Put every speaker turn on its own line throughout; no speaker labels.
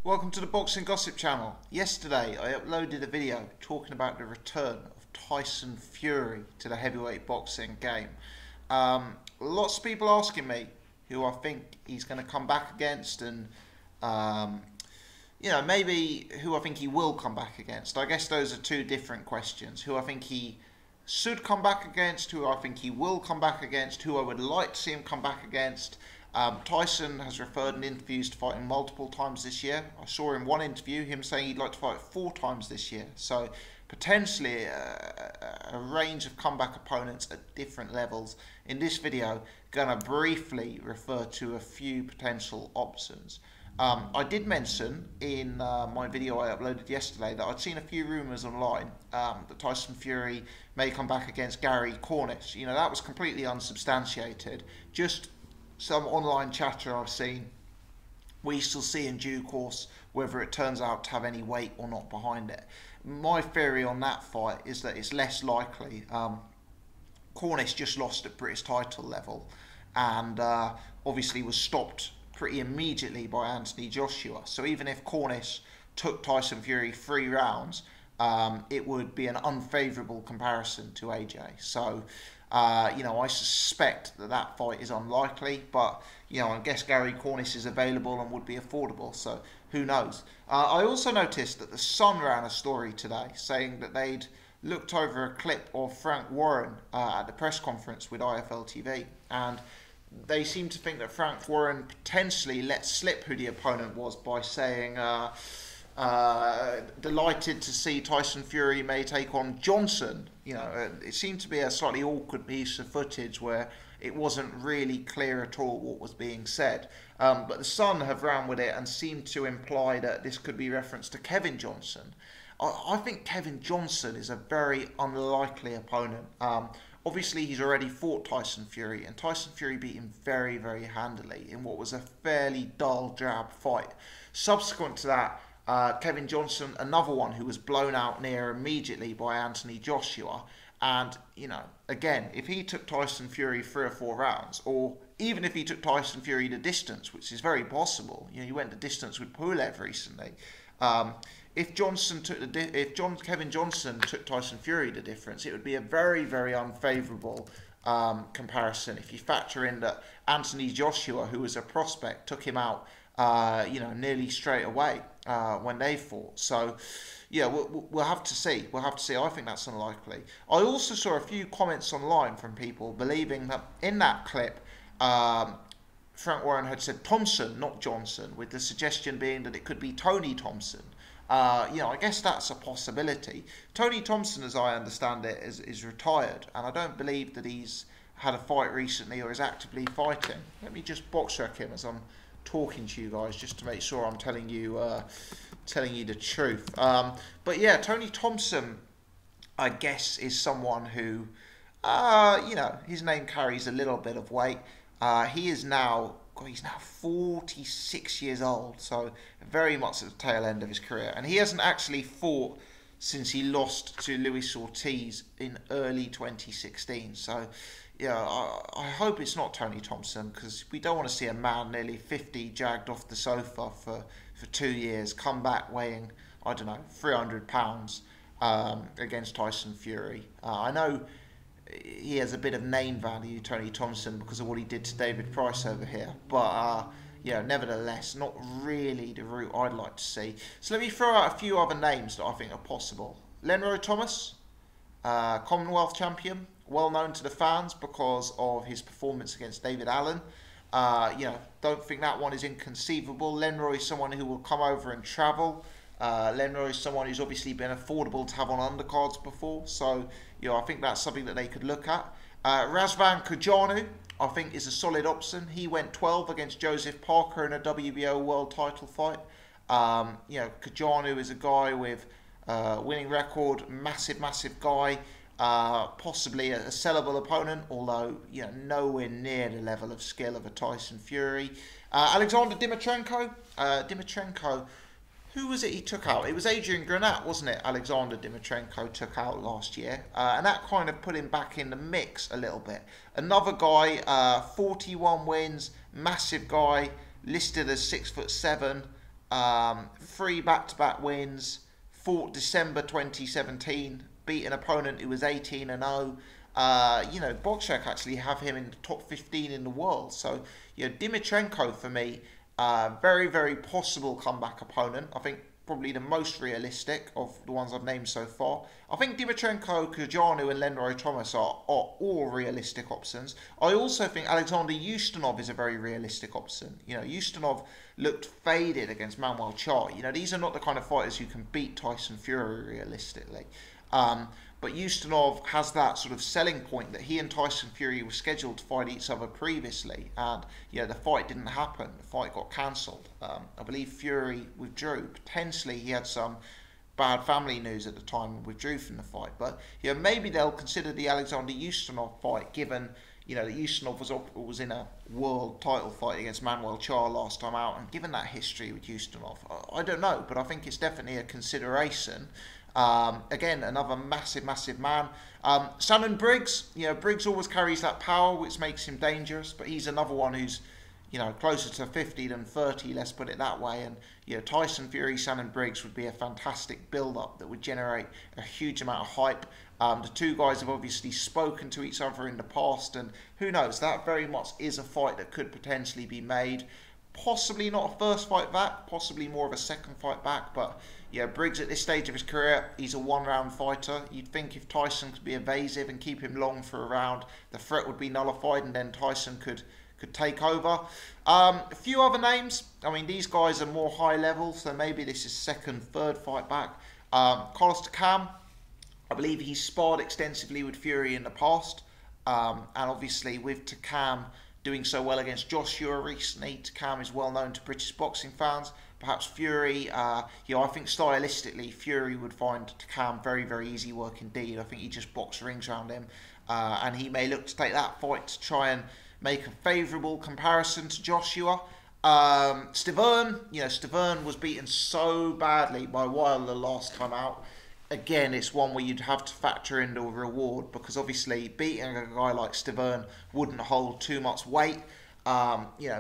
Welcome to the Boxing Gossip channel. Yesterday I uploaded a video talking about the return of Tyson Fury to the heavyweight boxing game. Lots of people asking me who I think he's going to come back against and maybe who I think he will come back against. I guess those are two different questions. Who I think he should come back against, who I think he will come back against, who I would like to see him come back against. Tyson has referred in interviews to fighting multiple times this year. I saw in one interview him saying he'd like to fight 4 times this year. So potentially a range of comeback opponents at different levels. In this video, going to briefly refer to a few potential options. I did mention in my video I uploaded yesterday that I'd seen a few rumours online that Tyson Fury may come back against Gary Cornish. You know, that was completely unsubstantiated. Just some online chatter I've seen. We shall see in due course whether it turns out to have any weight or not behind it. My theory on that fight is that it's less likely. Cornish just lost at British title level and obviously was stopped pretty immediately by Anthony Joshua. So even if Cornish took Tyson Fury 3 rounds, it would be an unfavourable comparison to AJ. So I suspect that fight is unlikely, but I guess Gary Cornish is available and would be affordable, so who knows. I also noticed that the Sun ran a story today saying that they'd looked over a clip of Frank Warren at the press conference with IFL TV, and they seem to think that Frank Warren potentially let slip who the opponent was by saying delighted to see Tyson Fury may take on Johnson. It seemed to be a slightly awkward piece of footage where it wasn't really clear at all what was being said. But the Sun have ran with it and seemed to imply that this could be reference to Kevin Johnson. I think Kevin Johnson is a very unlikely opponent. Obviously, he's already fought Tyson Fury, and Tyson Fury beat him very, very handily in what was a fairly dull, drab fight. Subsequent to that, Kevin Johnson, another one who was blown out near immediately by Anthony Joshua. And, again, if he took Tyson Fury 3 or 4 rounds, or even if he took Tyson Fury the distance, which is very possible, he went the distance with Pulev recently. If Kevin Johnson took Tyson Fury the difference, it would be a very, very unfavourable comparison. If you factor in that Anthony Joshua, who was a prospect, took him out nearly straight away when they fought. So, yeah, we'll have to see. We'll have to see. I think that's unlikely. I also saw a few comments online from people believing that in that clip, Frank Warren had said Thompson, not Johnson, with the suggestion being that it could be Tony Thompson. I guess that's a possibility. Tony Thompson, as I understand it, is retired, and I don't believe that he's had a fight recently or is actively fighting. Let me just box check him as I'm talking to you guys, just to make sure I'm telling you the truth. But yeah, Tony Thompson, I guess, is someone who, his name carries a little bit of weight. He's now 46 years old, so very much at the tail end of his career, and he hasn't actually fought since he lost to Luis Ortiz in early 2016. So yeah, I hope it's not Tony Thompson, because we don't want to see a man nearly 50 jagged off the sofa for 2 years come back weighing, I don't know, 300 pounds against Tyson Fury. I know he has a bit of name value, Tony Thompson, because of what he did to David Price over here, but nevertheless, not really the route I'd like to see. So let me throw out a few other names that I think are possible. Lenroy Thomas, Commonwealth champion, well known to the fans because of his performance against David Allen. Don't think that one is inconceivable. Lenroy is someone who will come over and travel. Lenroy is someone who's obviously been affordable to have on undercards before, so I think that's something that they could look at. Razvan Kajanu, I think, is a solid option. He went 12 against Joseph Parker in a WBO world title fight. Kajanu is a guy with winning record, massive guy, possibly a sellable opponent, although nowhere near the level of skill of a Tyson Fury. Alexander Dimitrenko. Who was it he took out? It was Adrian Granat, wasn't it? Alexander Dimitrenko took out last year. And that kind of put him back in the mix a little bit. Another guy, 41 wins, massive guy, listed as 6'7", 3 back-to-back wins, fought December 2017, beat an opponent who was 18-0. Boxrec actually have him in the top 15 in the world. So, Dimitrenko for me, very, very possible comeback opponent. I think probably the most realistic of the ones I've named so far. I think Dimitrenko, Kajanu and Lenroy Thomas are all realistic options. I also think Alexander Ustinov is a very realistic option. Ustinov looked faded against Manuel Char. These are not the kind of fighters who can beat Tyson Fury realistically. But Ustinov has that sort of selling point that he and Tyson Fury were scheduled to fight each other previously, and the fight didn't happen. The fight got cancelled. I believe Fury withdrew. Potentially he had some bad family news at the time and withdrew from the fight. But maybe they'll consider the Alexander Ustinov fight, given that Ustinov was in a world title fight against Manuel Char last time out, and given that history with Ustinov, I don't know, but I think it's definitely a consideration. Again, another massive man. Shannon Briggs, Briggs always carries that power, which makes him dangerous, but he's another one who's, closer to 50 than 30, let's put it that way. And, Tyson Fury, Shannon Briggs would be a fantastic build-up that would generate a huge amount of hype. The two guys have obviously spoken to each other in the past, and who knows, that very much is a fight that could potentially be made. Possibly not a first fight back, possibly more of a second fight back, but Briggs at this stage of his career, he's a one-round fighter. You'd think if Tyson could be evasive and keep him long for a round, the threat would be nullified and then Tyson could take over. A few other names, these guys are more high level, so maybe this is second, third fight back. Carlos Takam, I believe he's sparred extensively with Fury in the past, and obviously with Takam doing so well against Joshua recently, Takam is well known to British boxing fans. Perhaps Fury, I think stylistically Fury would find Takam very, very easy work indeed. I think he just box rings around him, and he may look to take that fight to try and make a favourable comparison to Joshua. Stiverne, Stiverne was beaten so badly by Wilder last time out. Again, it's one where you'd have to factor in the reward, because obviously beating a guy like Stiverne wouldn't hold too much weight.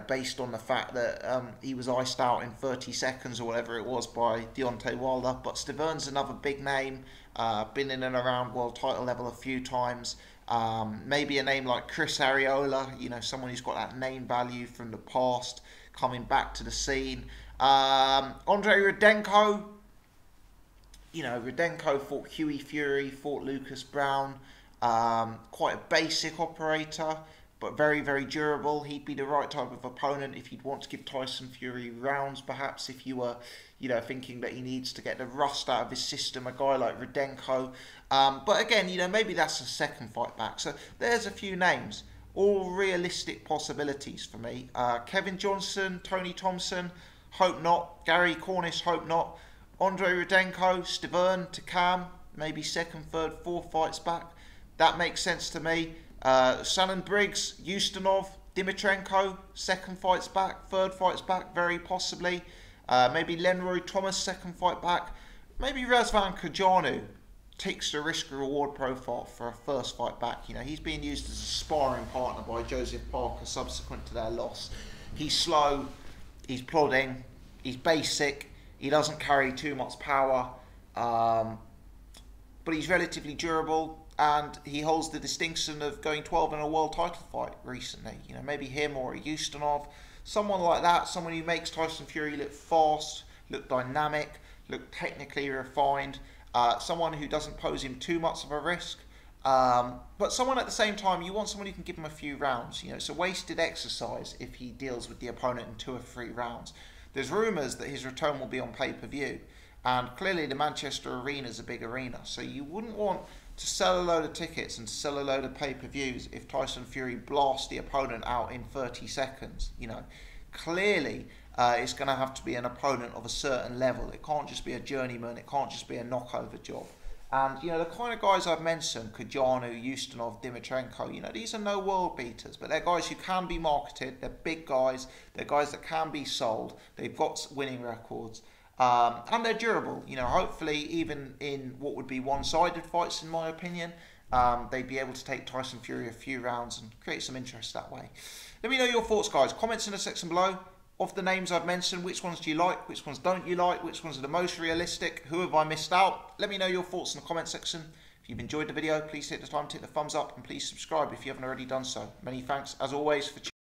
Based on the fact that he was iced out in 30 seconds or whatever it was by Deontay Wilder. But Stiverne's another big name, been in and around world title level a few times. Maybe a name like Chris Arreola, someone who's got that name value from the past, coming back to the scene. Andre Rudenko, Rudenko fought Hughie Fury, fought Lucas Brown, quite a basic operator, but very, very durable. He'd be the right type of opponent if you'd want to give Tyson Fury rounds, perhaps, if you were, thinking that he needs to get the rust out of his system, a guy like Rudenko. But again, maybe that's a second fight back. So there's a few names, all realistic possibilities for me. Kevin Johnson, Tony Thompson, hope not. Gary Cornish, hope not. Andre Rudenko, Stiverne, Takam, maybe second, third, fourth fights back. That makes sense to me. Shannon Briggs, Ustinov, Dimitrenko, second fights back, third fights back, very possibly. Maybe Lenroy Thomas, second fight back. Maybe Razvan Kajanu takes the risk-reward profile for a first fight back. He's being used as a sparring partner by Joseph Parker subsequent to their loss. He's slow, he's plodding, he's basic, he doesn't carry too much power, but he's relatively durable. And he holds the distinction of going 12 in a world title fight recently. Maybe him or a Ustinov, someone like that, someone who makes Tyson Fury look fast, look dynamic, look technically refined, someone who doesn't pose him too much of a risk, but someone at the same time, you want someone who can give him a few rounds. It's a wasted exercise if he deals with the opponent in 2 or 3 rounds. There's rumours that his return will be on pay-per-view, and clearly the Manchester Arena is a big arena, so you wouldn't want to sell a load of tickets and to sell a load of pay-per-views if Tyson Fury blasts the opponent out in 30 seconds. Clearly it's going to have to be an opponent of a certain level. It can't just be a journeyman, it can't just be a knockover job. And the kind of guys I've mentioned, Kajanu, Ustinov, Dimitrenko, these are no world beaters, but they're guys who can be marketed, they're big guys, they're guys that can be sold, they've got winning records. And they're durable, hopefully even in what would be one-sided fights in my opinion, they'd be able to take Tyson Fury a few rounds and create some interest that way. Let me know your thoughts, guys. Comments in the section below. of the names I've mentioned, which ones do you like? Which ones don't you like? Which ones are the most realistic? Who have I missed out? Let me know your thoughts in the comment section. If you've enjoyed the video, please hit the thumbs up, and please subscribe if you haven't already done so. Many thanks, as always, for